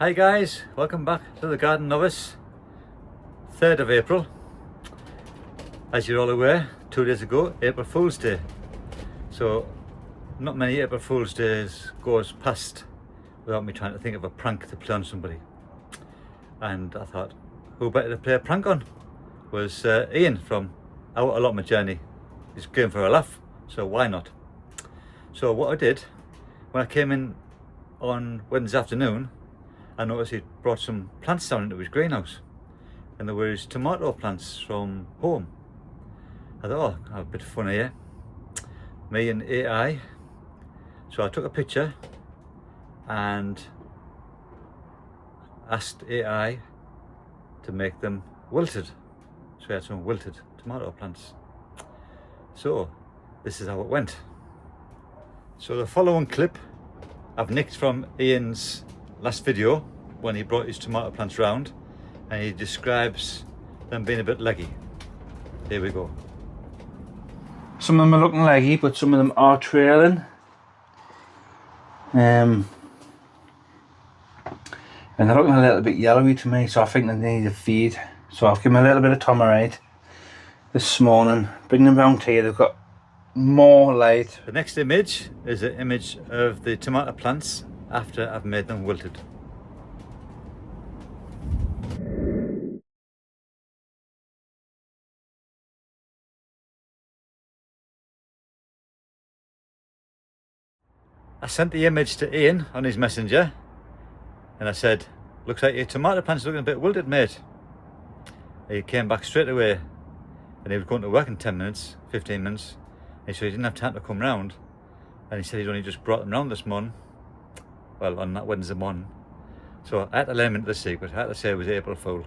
Hi guys, welcome back to the Garden Novice. 3rd of April. As you're all aware, 2 days ago, April Fool's Day. So not many April Fool's Days goes past without me trying to think of a prank to play on somebody. And I thought, who better to play a prank on was Ian from Our Allotment Journey. He's going for a laugh, so why not? So what I did, when I came in on Wednesday afternoon, I noticed he'd brought some plants down into his greenhouse, and there were his tomato plants from home. I thought, oh, have a bit of fun here, me and AI. So I took a picture and asked AI to make them wilted. So we had some wilted tomato plants. So this is how it went. So the following clip I've nicked from Ian's last video when he brought his tomato plants round, and he describes them being a bit leggy. Here we go. Some of them are looking leggy, but some of them are trailing. And they're looking a little bit yellowy to me, so I think they need a feed. So I've given them a little bit of Tomarate this morning. Bring them round here, they've got more light. The next image is an image of the tomato plants after I've made them wilted. I sent the image to Ian on his messenger and I said, looks like your tomato plants are looking a bit wilted, mate. He came back straight away and he was going to work in 10 minutes, 15 minutes. And so he didn't have time to come round, and he said he'd only just brought them round this morning. Well, on that Wednesday morning. So I had to let him into the secret. I had to say it was April Fool.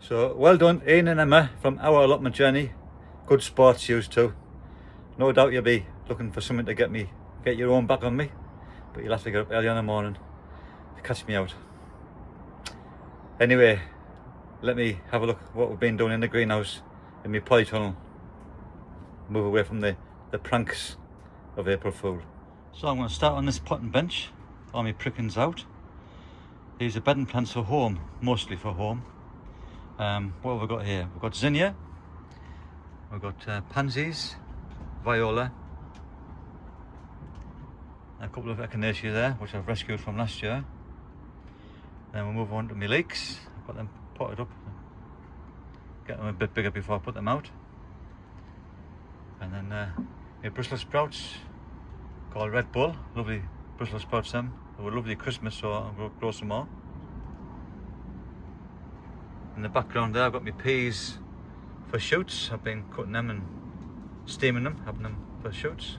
So well done, Ian and Emma from Our Allotment Journey. Good sports, you too. No doubt you'll be looking for something to get your own back on me, but you'll have to get up early in the morning to catch me out. Anyway, let me have a look at what we've been doing in the greenhouse in my polytunnel. Move away from the pranks of April Fool. So I'm going to start on this potting bench, all my prickings out. These are bedding plants for home, mostly for home. What have we got here? We've got zinnia, we've got pansies, viola, a couple of echinacea there, which I've rescued from last year. Then we'll move on to my leeks. I've got them potted up, get them a bit bigger before I put them out. And then my Brussels sprouts called Red Bull, lovely Brussels sprouts them. They were lovely Christmas, so I'll grow some more. In the background there I've got my peas for shoots. I've been cutting them and steaming them, having them for shoots.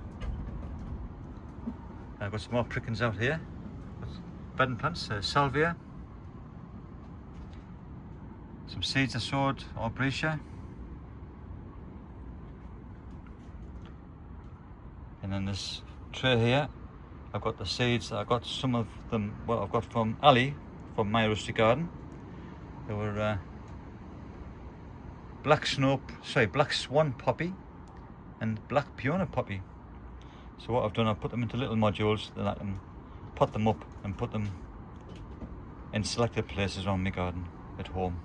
I've got some more prickings out here. Bedding plants, salvia. Some seeds I sowed, Aubracia. And then this tray here, I've got the seeds. I got some of them, well, I've got from Ali, from My Rustic Garden. They were black swan poppy and black peony poppy. So what I've done, I've put them into little modules, then I can pot them up and put them in selected places around my garden at home.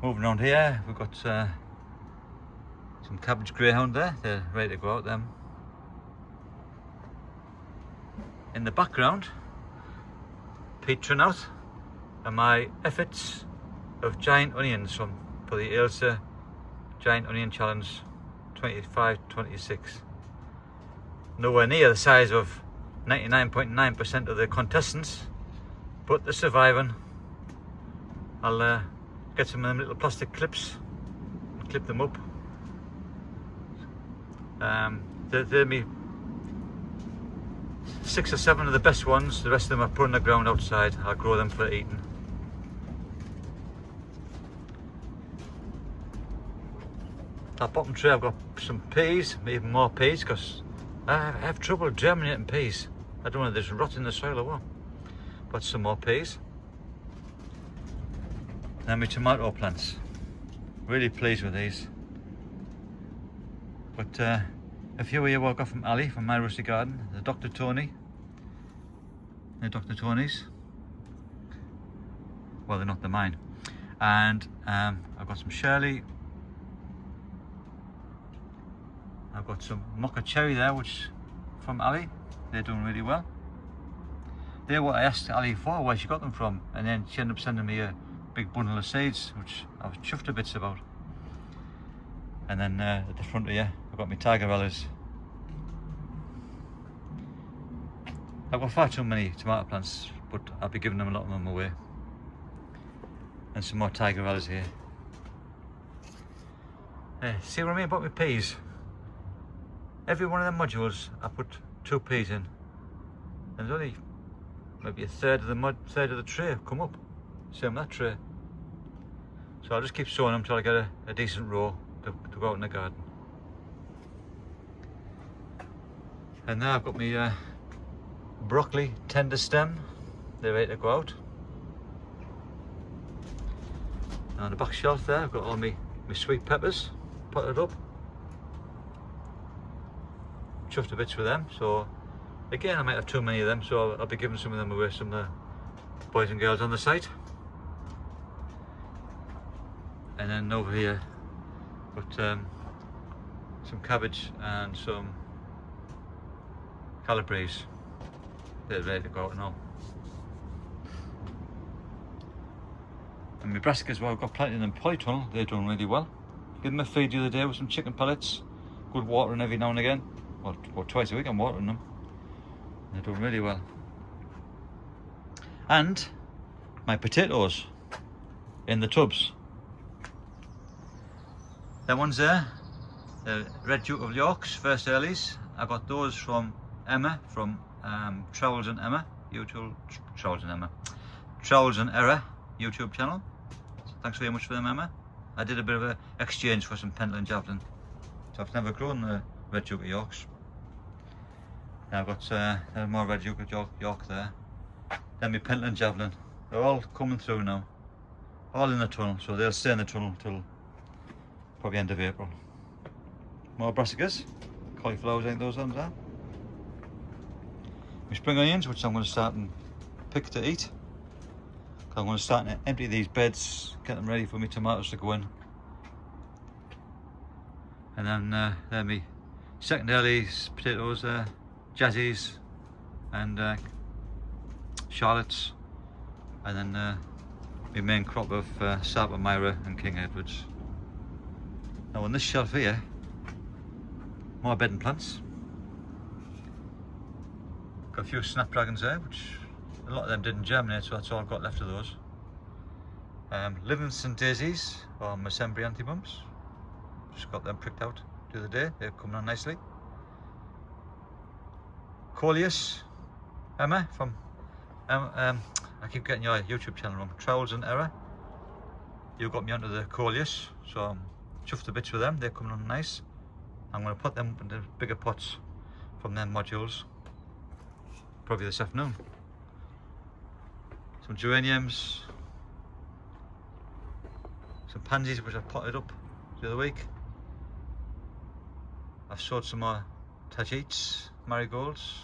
Moving around here, we've got some cabbage greyhound there. They're ready to go out them. In the background, petering out are my efforts of giant onions for the Ailsa Giant Onion Challenge 25-26. Nowhere near the size of 99.9% of the contestants, but they're surviving. I'll get some of them little plastic clips and clip them up. They're me 6 or 7 of the best ones. The rest of them are put on the ground outside. I'll grow them for eating. That bottom tray I've got some peas, even more peas, because I have trouble germinating peas. I don't know if there's rot in the soil or what. Got some more peas. Now my tomato plants. Really pleased with these. But a few here I got from Ali from My Rusty Garden, the Dr. Tony. They're Dr. Tony's. Well, they're not, they're mine. And I've got some Shirley. I've got some Mocha Cherry there, which from Ali. They're doing really well. They're what I asked Ali for, where she got them from, and then she ended up sending me a big bundle of seeds, which I was chuffed to bits about. And then at the front here, I've got my Tigerellas. I've got far too many tomato plants, but I'll be giving them a lot of them away. And some more Tigerellas here. See what I mean about my peas? Every one of them modules, I put 2 peas in. And there's only maybe a third of the tray come up. Same with that tray. So I'll just keep sowing them until I get a decent row to go out in the garden. And now I've got my broccoli tender stem. They're ready to go out. Now on the back shelf there, I've got all my sweet peppers potted up. Chuffed to bits with them. So again, I might have too many of them, so I'll be giving some of them away to some of the boys and girls on the site. And then over here, got some cabbage and some calabrese. They're ready to go out now. And my brassicas, well, I've got plenty of them polytunnel. They're doing really well. Give them a feed the other day with some chicken pellets. Good watering every now and again. Well, twice a week I'm watering them. They're doing really well. And my potatoes in the tubs. That one's there, the Red Duke of York's first earlies. I got those from Emma, from Trowels and Emma, YouTube, Trowels and Error YouTube channel. So thanks very much for them, Emma. I did a bit of an exchange for some Pentland Javelin. So I've never grown the Red Duke of York's. Now I've got more Red Duke of York there. Then my Pentland Javelin. They're all coming through now. All in the tunnel, so they'll stay in the tunnel till probably end of April. More brassicas. Cauliflowers, ain't those ones are. My spring onions, which I'm going to start and pick to eat. I'm going to start and empty these beds, get them ready for my tomatoes to go in. And then there my second earlies, potatoes there, jazzies and Charlottes. And then my main crop of Sapa Myra and King Edwards. Now on this shelf here, more bedding plants. Got a few snapdragons there, which a lot of them didn't germinate, so that's all I've got left of those. Livingston daisies, or Mesembry anthemums. Just got them pricked out the other day, they're coming on nicely. Coleus, Emma from, I keep getting your YouTube channel wrong, Trowels and Error. You got me onto the Coleus, so I'm chuffed to bits with them, they're coming on nice. I'm going to put them into bigger pots from them modules, probably this afternoon. Some geraniums, some pansies which I've potted up the other week. I've sowed some more Tajites, marigolds.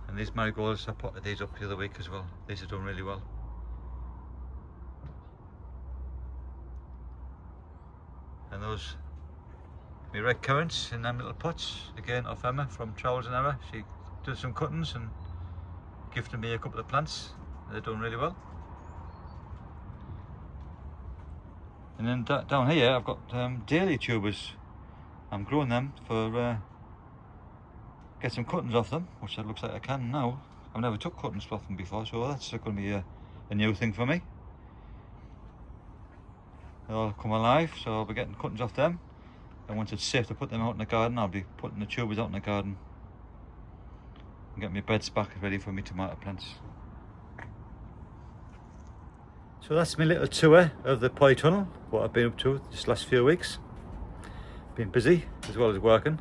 And these marigolds, I potted these up the other week as well. These are doing really well. And those, my red currants in them little pots, again off Emma from Trowels and Error. She did some cuttings and gifted me a couple of plants. They're doing really well. And then down here I've got daily tubers. I'm growing them for get some cuttings off them, which it looks like I can now. I've never took cuttings off them before, so that's going to be a new thing for me. They'll come alive, so I'll be getting cuttings off them. And once it's safe to put them out in the garden, I'll be putting the tubers out in the garden and get my beds back ready for my tomato plants. So that's my little tour of the polytunnel, what I've been up to this last few weeks. Been busy as well as working.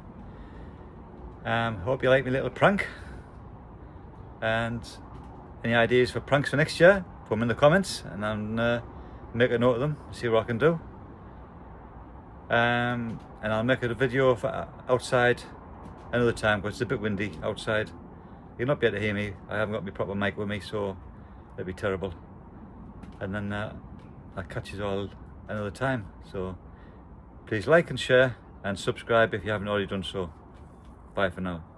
Hope you like my little prank. And any ideas for pranks for next year, put them in the comments and I'll make a note of them, see what I can do. And and I'll make a video for outside another time because it's a bit windy outside. You'll not be able to hear me. I haven't got my proper mic with me, so it'd be terrible. And then I'll catch you all another time. So please like and share and subscribe if you haven't already done so. Bye for now.